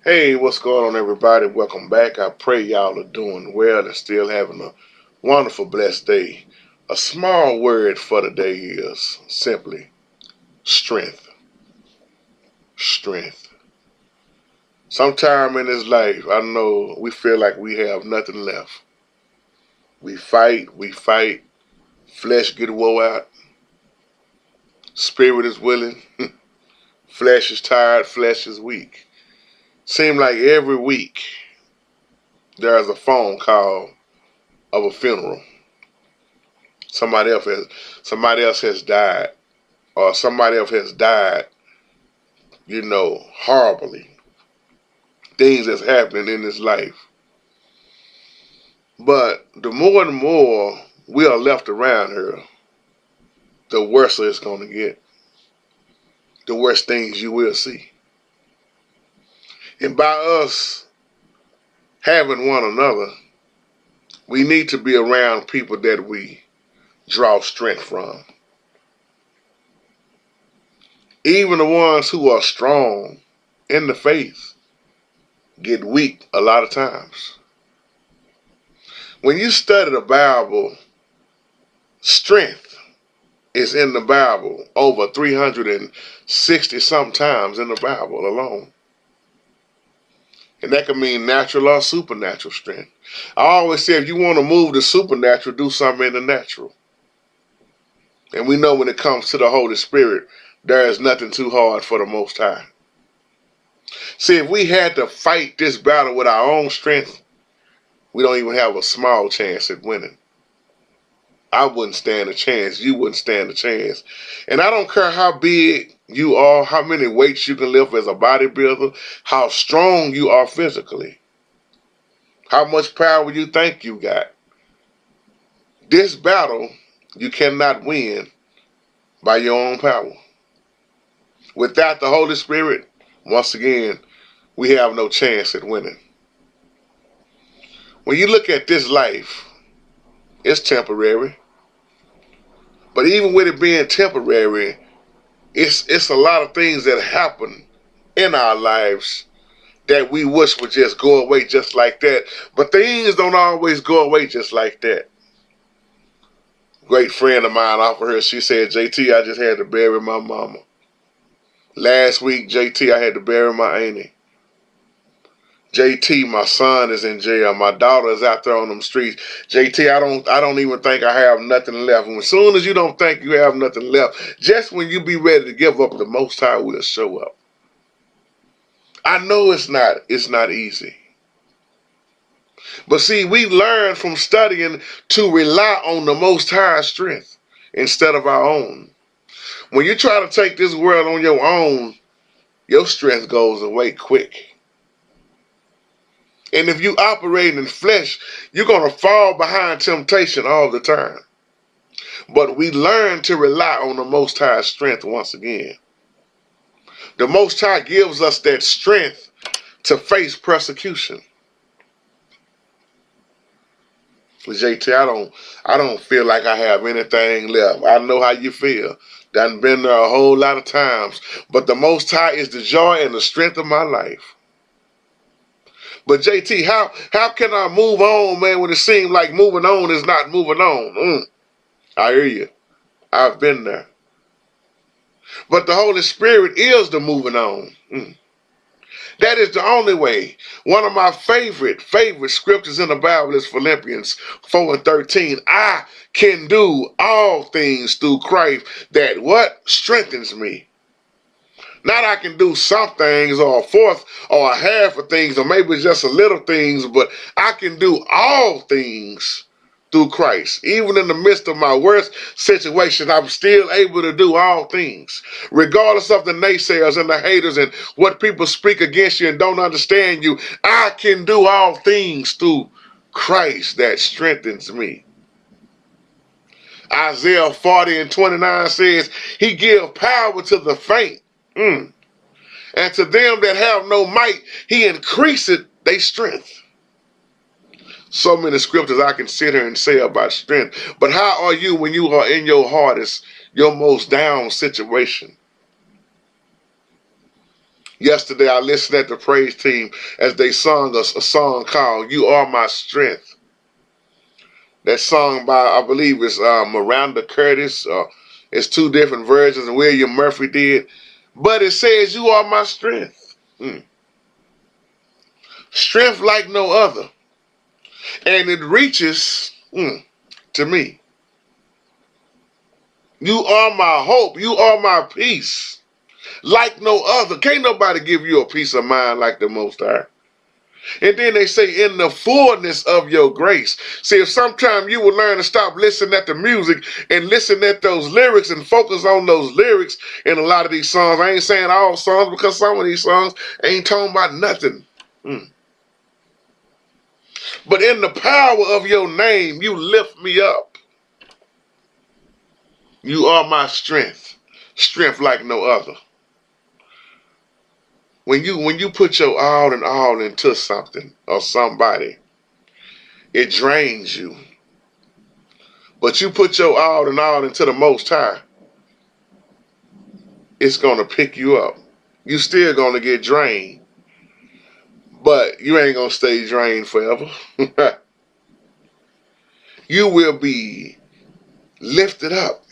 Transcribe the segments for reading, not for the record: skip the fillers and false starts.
Hey, what's going on, everybody? Welcome back. I pray y'all are doing well and still having a wonderful, blessed day. A small word for the day is simply strength. Strength. Sometime in this life, I know we feel like we have nothing left. We fight, flesh get wore out, spirit is willing, flesh is tired, flesh is weak. Seem like every week there's a phone call of a funeral. Somebody else has somebody else has died, or somebody else has died, horribly. Things that's happening in this life. But the more and more we are left around here, the worse it's going to get. The worse things you will see. And by us having one another, we need to be around people that we draw strength from. Even the ones who are strong in the faith get weak a lot of times. When you study the Bible, strength is in the Bible over 360 sometimes in the Bible alone. And that can mean natural or supernatural strength. I always say if you want to move the supernatural, do something in the natural. And we know when it comes to the Holy Spirit, there is nothing too hard for the Most High. See, if we had to fight this battle with our own strength, we don't even have a small chance at winning. I wouldn't stand a chance. You wouldn't stand a chance. And I don't care how big you are, how many weights you can lift as a bodybuilder, how strong you are physically, how much power you think you got. This battle you cannot win by your own power. Without the Holy Spirit, once again, we have no chance at winning. When you look at this life, it's temporary. But even with it being temporary, it's a lot of things that happen in our lives that we wish would just go away just like that. But things don't always go away just like that. Great friend of mine off of her, she said, JT, I just had to bury my mama. Last week, JT, I had to bury my auntie. JT, my son is in jail. My daughter is out there on them streets. JT, I don't even think I have nothing left. And as soon as you don't think you have nothing left, just when you be ready to give up, the Most High will show up. I know it's not easy. But see, we learn from studying to rely on the Most High strength instead of our own. When you try to take this world on your own, your strength goes away quick. And if you operate in flesh, you're going to fall behind temptation all the time. But we learn to rely on the Most High strength once again. The Most High gives us that strength to face persecution. JT, I don't feel like I have anything left. I know how you feel. Done been there a whole lot of times. But the Most High is the joy and the strength of my life. But JT, how can I move on, man, when it seems like moving on is not moving on? I hear you. I've been there. But the Holy Spirit is the moving on. That is the only way. One of my favorite scriptures in the Bible is Philippians 4:13. I can do all things through Christ that what? Strengthens me. Not I can do some things or a fourth or a half of things or maybe just a little things, but I can do all things through Christ. Even in the midst of my worst situation, I'm still able to do all things. Regardless of the naysayers and the haters and what people speak against you and don't understand you, I can do all things through Christ that strengthens me. Isaiah 40:29 says, He gives power to the faint. And to them that have no might, He increaseth their strength. So many scriptures I can sit here and say about strength. But how are you when you are in your hardest, your most down situation? Yesterday I listened at the praise team as they sung a song called "You Are My Strength." That song by, I believe it's Miranda Curtis. It's two different versions and William Murphy did. But it says, "You are my strength." Strength like no other. And it reaches to me. You are my hope. You are my peace. Like no other. Can't nobody give you a peace of mind like the Most High. And then they say, in the fullness of your grace. See, if sometime you would learn to stop listening at the music and listen at those lyrics and focus on those lyrics in a lot of these songs. I ain't saying all songs, because some of these songs ain't talking about nothing. But in the power of your name, you lift me up. You are my strength. Strength like no other. When you put your all and all into something or somebody, it drains you. But you put your all and all into the Most High, it's gonna pick you up. You still gonna get drained, but you ain't gonna stay drained forever. You will be lifted up.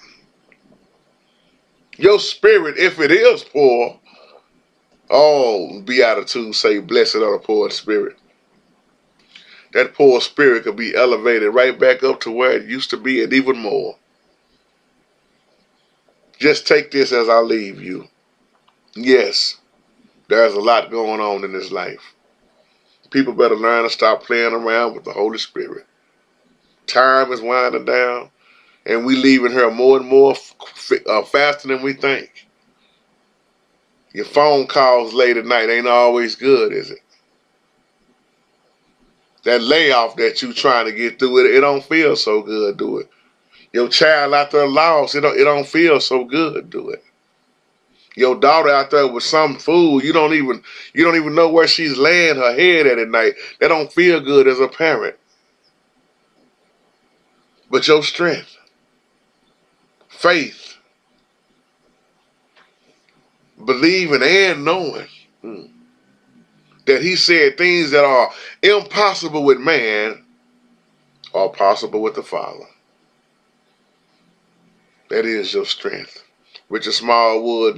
Your spirit, if it is poor, oh, Beatitudes say, "Blessed are the poor in spirit." That poor spirit could be elevated right back up to where it used to be and even more. Just take this as I leave you. Yes, there's a lot going on in this life. People better learn to stop playing around with the Holy Spirit. Time is winding down, and we leaving here more and more faster than we think. Your phone calls late at night ain't always good, is it? That layoff that you trying to get through, it don't feel so good, do it? Your child out there lost, it don't feel so good, do it? Your daughter out there with some food, you don't even know where she's laying her head at night. That don't feel good as a parent. But your strength, faith, believing and knowing that he said things that are impossible with man are possible with the Father. That is your strength. Richard Smallwood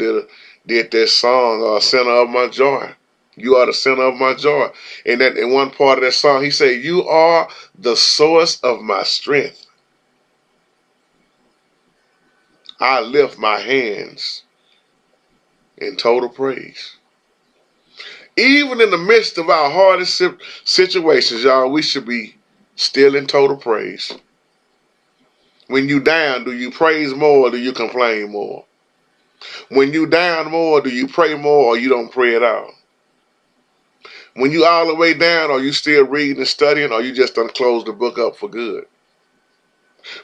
did that song, "Center of My Joy." You are the center of my joy. And that in one part of that song, he said, "You are the source of my strength. I lift my hands in total praise." Even in the midst of our hardest situations, y'all, we should be still in total praise. When you down, do you praise more or do you complain more? When you down more, do you pray more or you don't pray at all? When you all the way down, are you still reading and studying or you just done close the book up for good?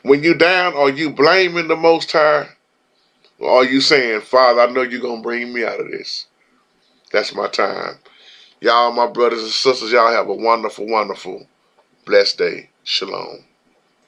When you down, are you blaming the Most High? Or are you saying, "Father, I know you're going to bring me out of this. That's my time." Y'all, my brothers and sisters, y'all have a wonderful, wonderful, blessed day. Shalom.